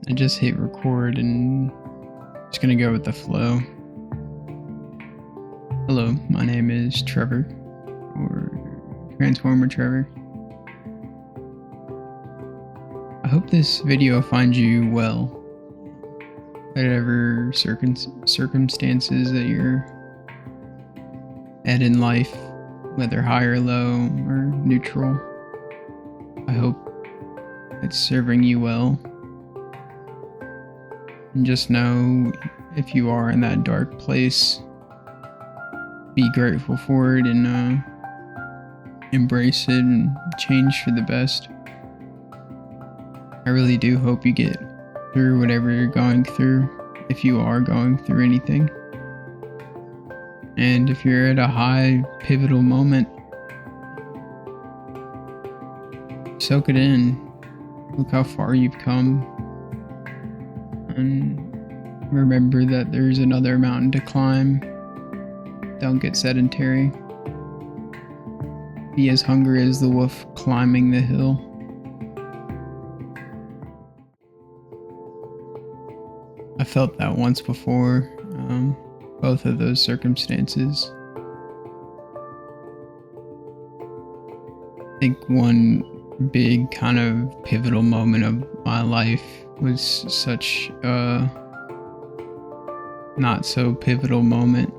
I just hit record and just gonna go with the flow. Hello, my name is Trevor, or Transformer Trevor. I hope this video finds you well, whatever circumstances that you're at in life, whether high or low or neutral. I hope it's serving you well. And just know, if you are in that dark place, be grateful for it and embrace it and change for the best. I really do hope you get through whatever you're going through, if you are going through anything. And if you're at a high pivotal moment, soak it in. Look how far you've come. And remember that there's another mountain to climb. Don't get sedentary. Be as hungry as the wolf climbing the hill. I felt that once before, both of those circumstances. I think one big kind of pivotal moment of my life was such a not so pivotal moment.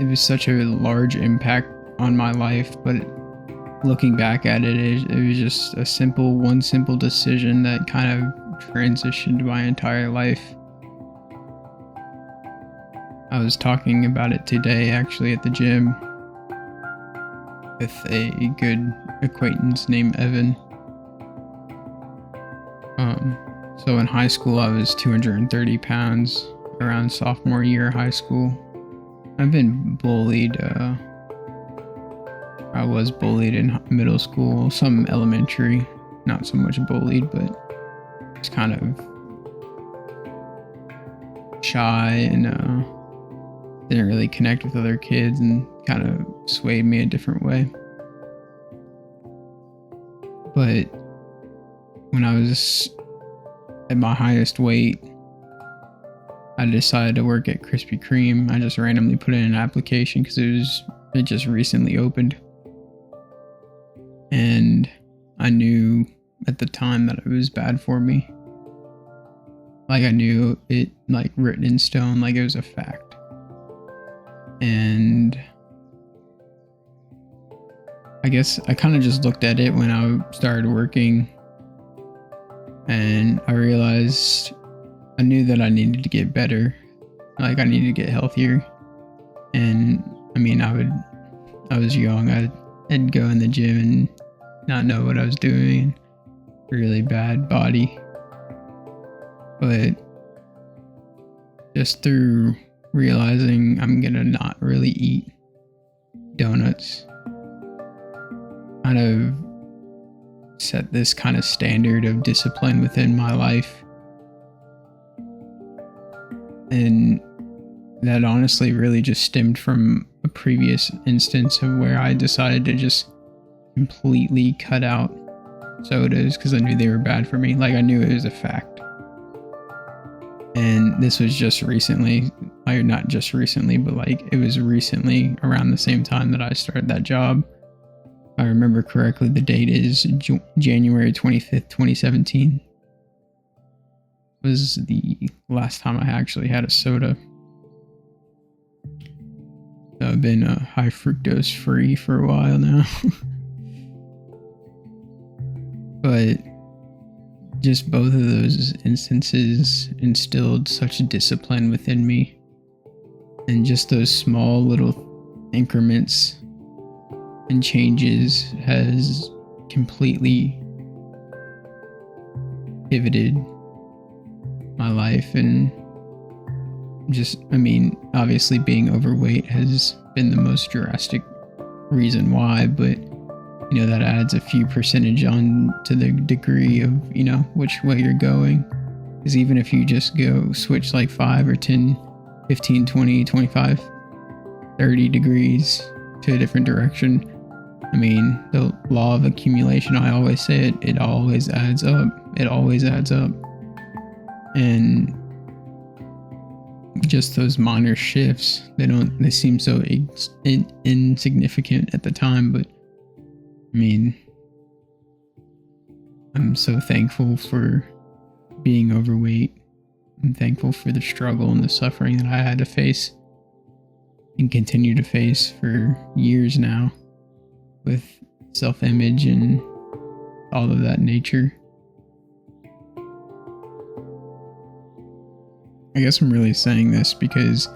It was such a large impact on my life, but looking back at it, it was just one simple decision that kind of transitioned my entire life. I was talking about it today, actually, at the gym with a good acquaintance named Evan. So in high school, I was 230 pounds around sophomore year of high school. I've been bullied. I was bullied in middle school, some elementary, not so much bullied, but just kind of shy and didn't really connect with other kids and kind of swayed me a different way. But when I was at my highest weight, I decided to work at Krispy Kreme. I just randomly put in an application because it just recently opened. And I knew at the time that it was bad for me. Like, I knew it, like, written in stone, like it was a fact. And I guess I kind of just looked at it when I started working, and I realized I knew that I needed to get better. Like, I needed to get healthier. And I mean, I was young. I'd go in the gym and not know what I was doing. Really bad body. But just through realizing I'm gonna not really eat donuts, kind of set this kind of standard of discipline within my life. And that honestly really just stemmed from a previous instance of where I decided to just completely cut out sodas because I knew they were bad for me. Like, I knew it was a fact. And this was just recently, like, not just recently, but like it was recently around the same time that I started that job. If I remember correctly, the date is January 25th, 2017. Was the last time I actually had a soda. So I've been high fructose free for a while now. But just both of those instances instilled such discipline within me. And just those small little increments and changes has completely pivoted my life. And just, I mean, obviously being overweight has been the most drastic reason why, but you know, that adds a few percentage on to the degree of, you know, which way you're going. Because even if you just go switch like 5 or 10, 15, 20, 25, 30 degrees to a different direction, I mean, the law of accumulation, I always say it, it always adds up. It always adds up. And just those minor shifts, they seem so insignificant at the time, but I mean, I'm so thankful for being overweight. I'm thankful for the struggle and the suffering that I had to face and continue to face for years now with self-image and all of that nature. I guess I'm really saying this because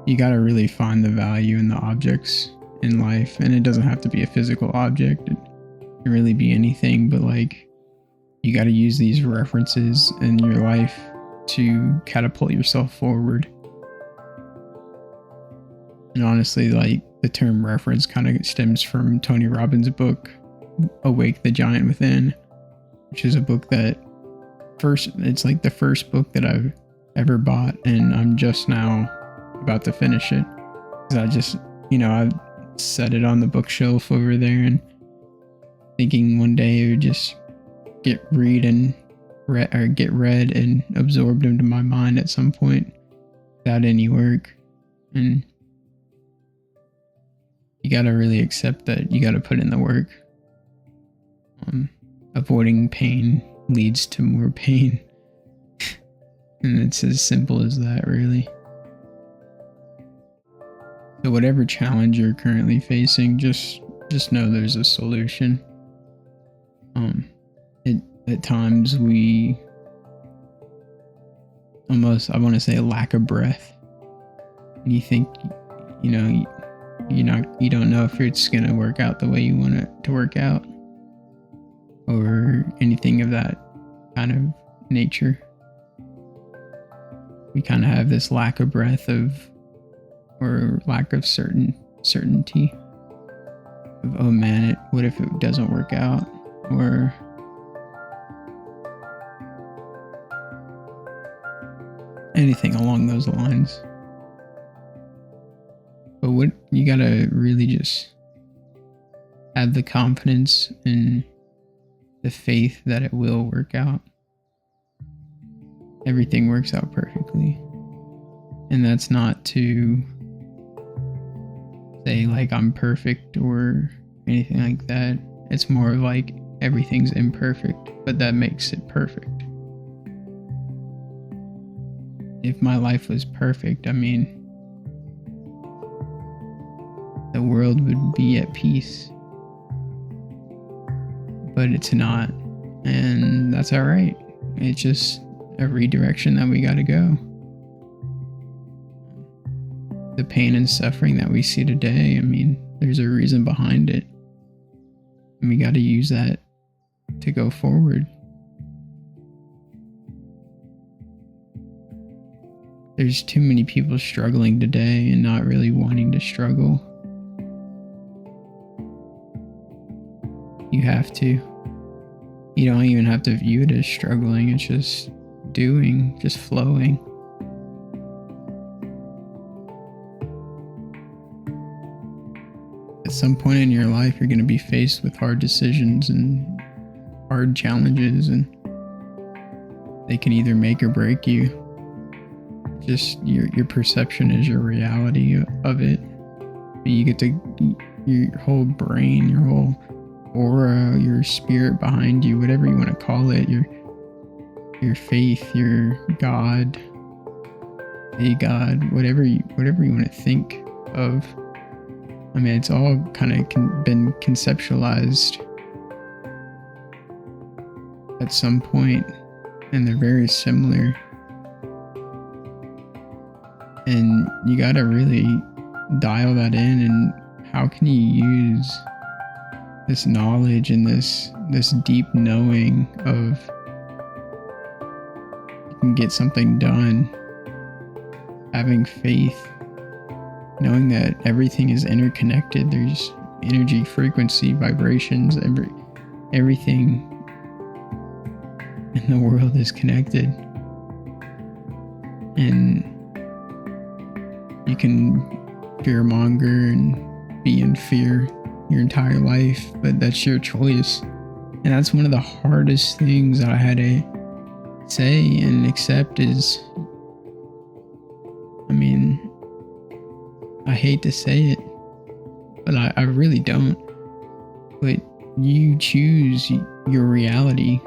you gotta really find the value in the objects in life, and it doesn't have to be a physical object. It can really be anything, but like, you gotta use these references in your life to catapult yourself forward. And honestly, like, the term reference kind of stems from Tony Robbins' book, Awake the Giant Within, which is a book that it's like the first book that I've ever bought, and I'm just now about to finish it. Because I just, I set it on the bookshelf over there and thinking one day it would just get read and absorbed into my mind at some point without any work. And you gotta really accept that you gotta put in the work. Avoiding pain leads to more pain. And it's as simple as that, really. So whatever challenge you're currently facing, just know there's a solution. At times we almost, I want to say, lack of breath. And you think, you don't know if it's gonna work out the way you want it to work out, or anything of that kind of nature. We kind of have this lack of breath or lack of certainty of, oh man, what if it doesn't work out? Or anything along those lines. But what you gotta really just have the confidence and the faith that it will work out. Everything works out perfectly. And that's not to say like I'm perfect or anything like that. It's more like everything's imperfect, but that makes it perfect. If my life was perfect, I mean, the world would be at peace. But it's not, and that's all right. It's just a redirection that we got to go. The pain and suffering that we see today, I mean, there's a reason behind it. And we got to use that to go forward. There's too many people struggling today and not really wanting to struggle. You have to. You don't even have to view it as struggling. It's just doing, just flowing. At some point in your life, you're going to be faced with hard decisions and hard challenges, and they can either make or break you. Just your perception is your reality of it. You get to, your whole brain, your whole aura, your spirit behind you, whatever you want to call it, your faith, your God, a God, whatever you want to think of. I mean, it's all kind of been conceptualized at some point, and they're very similar. And you gotta really dial that in, and how can you use this knowledge and this deep knowing of you can get something done, having faith, knowing that everything is interconnected. There's energy, frequency, vibrations, everything in the world is connected. And you can fearmonger and be in fear your entire life, but that's your choice. And that's one of the hardest things that I had to say and accept is, I mean, I hate to say it, but I really don't. But you choose your reality.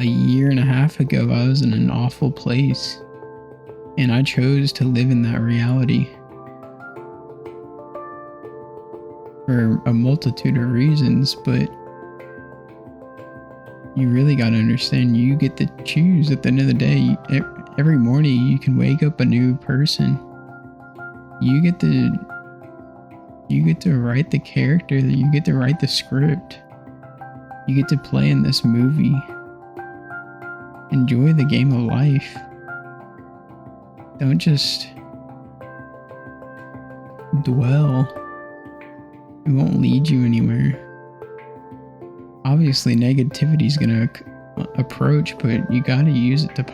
A year and a half ago, I was in an awful place, and I chose to live in that reality for a multitude of reasons, but you really got to understand you get to choose at the end of the day. Every morning you can wake up a new person. You get to write the character, that you get to write the script. You get to play in this movie. Enjoy the game of life. Don't just dwell. It won't lead you anywhere. Obviously, negativity is gonna approach, but you gotta use it to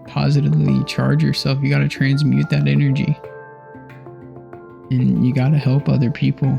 positively charge yourself. You gotta transmute that energy, and you gotta help other people.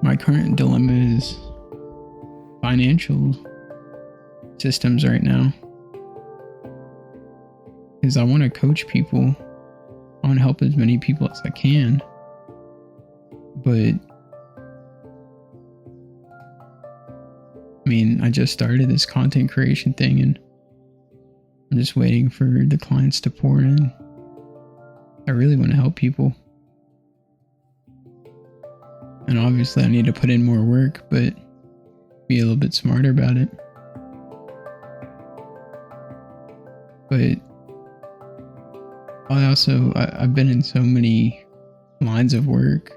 My current dilemma is financial systems right now, because I want to coach people. I want to help as many people as I can, but I mean, I just started this content creation thing, and I'm just waiting for the clients to pour in. I really want to help people, and obviously I need to put in more work, but be a little bit smarter about it. But I've been in so many lines of work,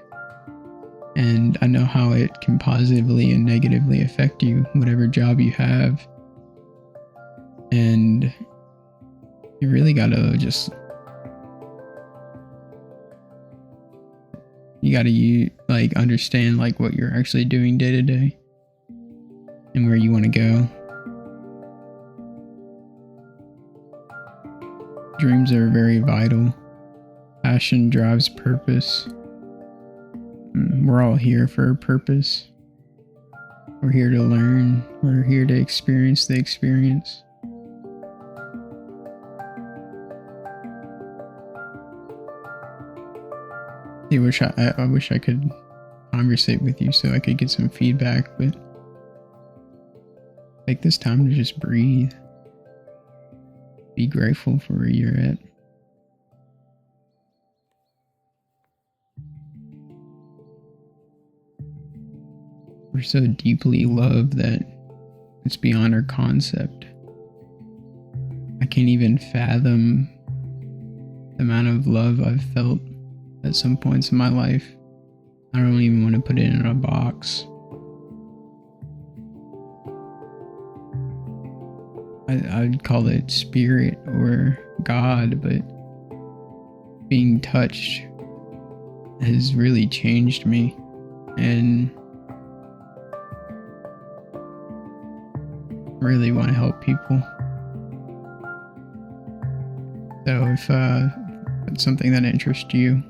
and I know how it can positively and negatively affect you, whatever job you have. And you really gotta understand what you're actually doing day to day and where you want to go. Dreams are very vital. Passion drives purpose. We're all here for a purpose. We're here to learn. We're here to experience the experience. I wish I could conversate with you so I could get some feedback, but take this time to just breathe. Be grateful for where you're at. We're so deeply loved that it's beyond our concept. I can't even fathom the amount of love I've felt at some points in my life. I don't even want to put it in a box. I'd call it spirit or God, but being touched has really changed me, and really want to help people. So if it's something that interests you,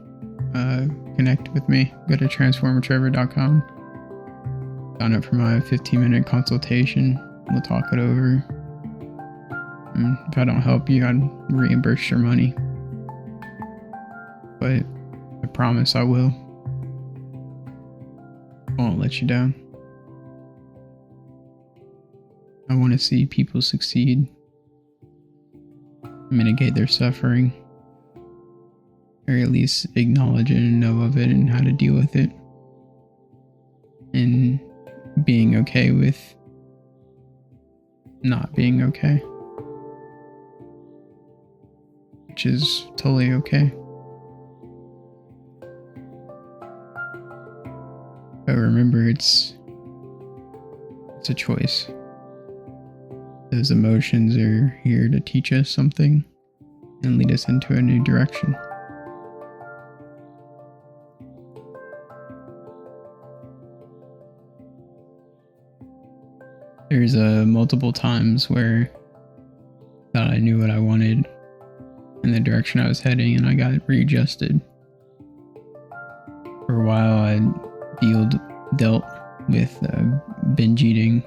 connect with me. Go to transformertrevor.com. Sign up for my 15-minute consultation. We'll talk it over. If I don't help you, I'd reimburse your money. But I promise I will. I won't let you down. I want to see people succeed, mitigate their suffering, or at least acknowledge it and know of it and how to deal with it, and being okay with not being okay, which is totally okay. But remember, it's a choice. Those emotions are here to teach us something and lead us into a new direction. There's multiple times where I thought I knew what I wanted, and the direction I was heading, and I got readjusted. For a while, I dealt with binge eating,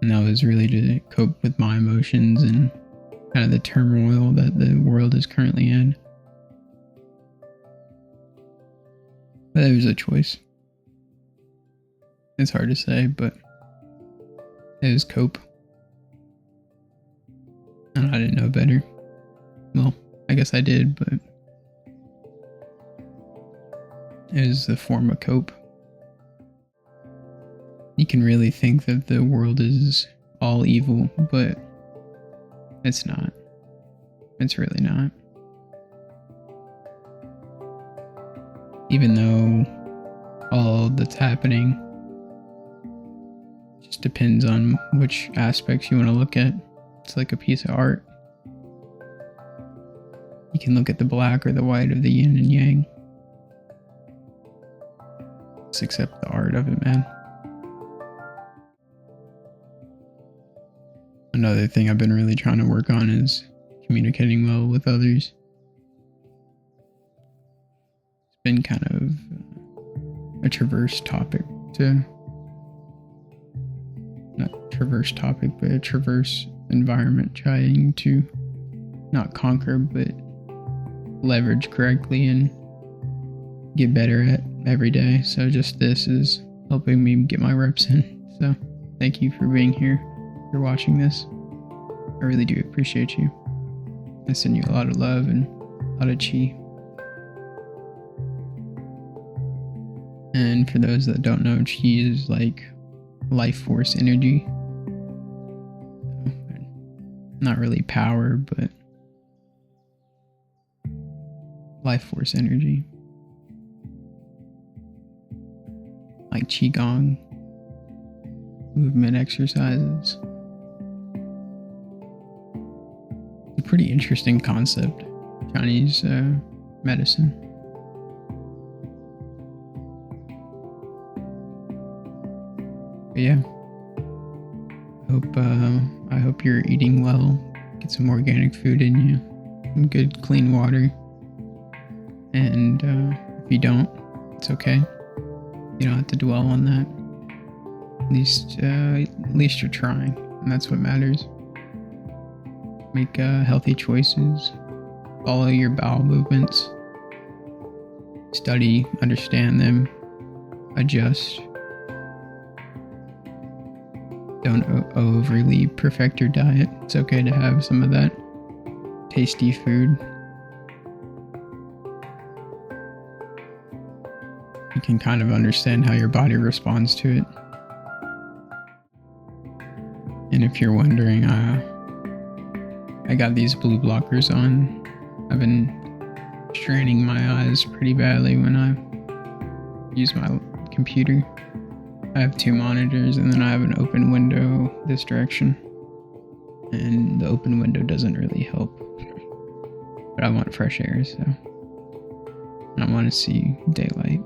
and that was really to cope with my emotions and kind of the turmoil that the world is currently in. But it was a choice. It's hard to say, but it was cope. And I didn't know better. Well, I guess I did, but it was a form of cope. You can really think that the world is all evil, but it's not. It's really not. Even though all that's happening just depends on which aspects you want to look at. It's like a piece of art. You can look at the black or the white of the yin and yang. Just accept the art of it, man. Another thing I've been really trying to work on is communicating well with others. It's been kind of a traverse topic but a traverse environment, trying to not conquer but leverage correctly and get better at every day. So just this is helping me get my reps in. So thank you for being here, for watching this. I really do appreciate you. I send you a lot of love and a lot of chi. And for those that don't know, chi is like life force energy. Not really power, but life force energy. Like qigong, movement exercises. A pretty interesting concept, Chinese medicine. But yeah, I hope you're eating well. Get some organic food in you, some good clean water. And if you don't, it's okay. You don't have to dwell on that. At least you're trying, and that's what matters. Make healthy choices. Follow your bowel movements. Study, understand them, adjust. Don't overly perfect your diet. It's okay to have some of that tasty food. You can kind of understand how your body responds to it. And if you're wondering, I got these blue blockers on. I've been straining my eyes pretty badly when I use my computer. I have 2 monitors, and then I have an open window this direction. And the open window doesn't really help. But I want fresh air, so I want to see daylight.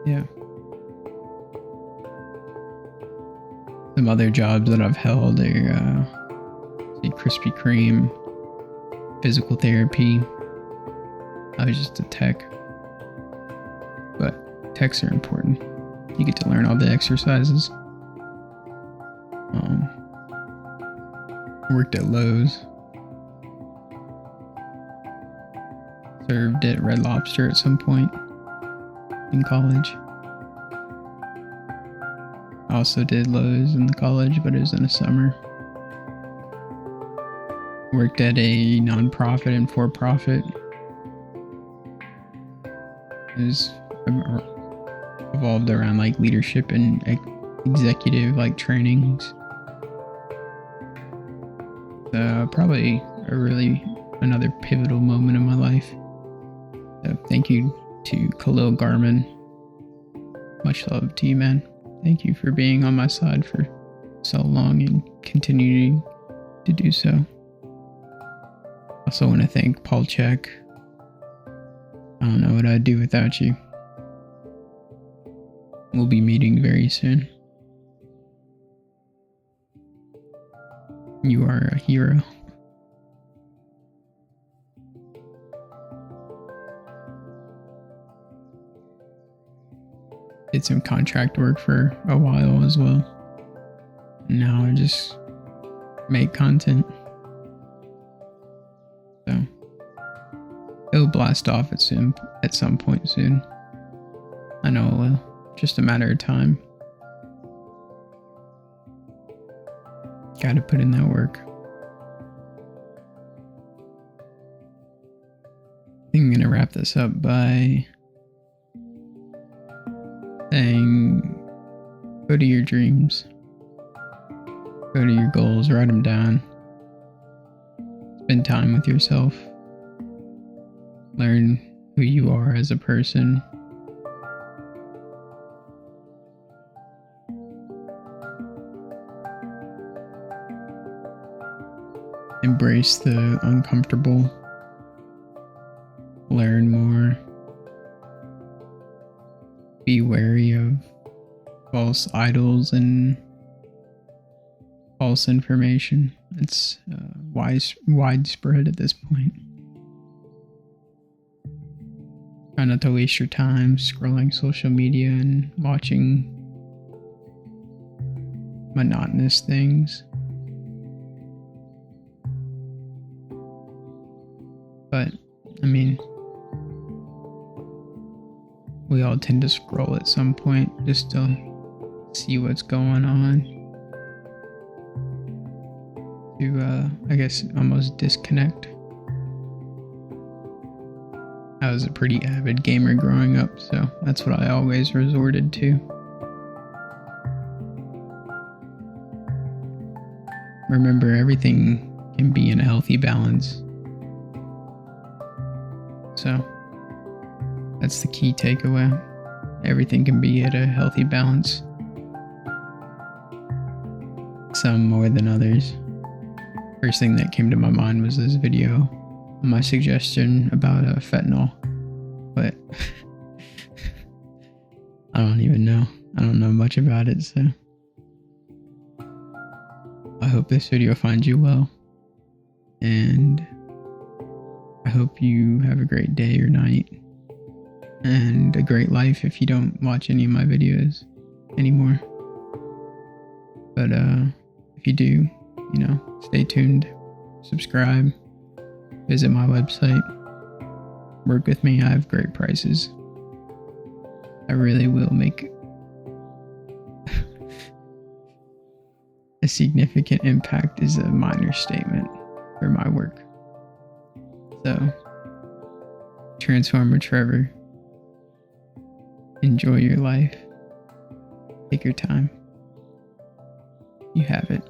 Yeah. Some other jobs that I've held are Krispy Kreme, physical therapy. I was just a tech. But techs are important. You get to learn all the exercises. Worked at Lowe's. Served at Red Lobster at some point in college. I also did Lowe's in the college, but it was in the summer. Worked at a non-profit and for-profit. It was evolved around like leadership and executive like trainings. Probably another pivotal moment in my life. So thank you to Khalil Garman. Much love to you, man. Thank you for being on my side for so long and continuing to do so. Also want to thank Paul Check. I don't know what I'd do without you. We'll be meeting very soon. You are a hero. Did some contract work for a while as well. Now I just make content. So it'll blast off at some point soon. I know, just a matter of time. Gotta put in that work. I think I'm gonna wrap this up by saying, go to your dreams. Go to your goals, write them down. Spend time with yourself. Learn who you are as a person. Embrace the uncomfortable. Learn more. Be wary of false idols and false information. It's widespread at this point. Try not to waste your time scrolling social media and watching monotonous things. But, I mean, we all tend to scroll at some point just to see what's going on. To, I guess, almost disconnect. I was a pretty avid gamer growing up, so that's what I always resorted to. Remember, everything can be in a healthy balance. So, that's the key takeaway. Everything can be at a healthy balance. Some more than others. First thing that came to my mind was this video, my suggestion about fentanyl, but I don't even know. I don't know much about it, so I hope this video finds you well, and I hope you have a great day or night, and a great life if you don't watch any of my videos anymore. But if you do, stay tuned, subscribe, visit my website, work with me. I have great prices. I really will make a significant impact is a minor statement for my work. So, Transformer Trevor, enjoy your life. Take your time. You have it.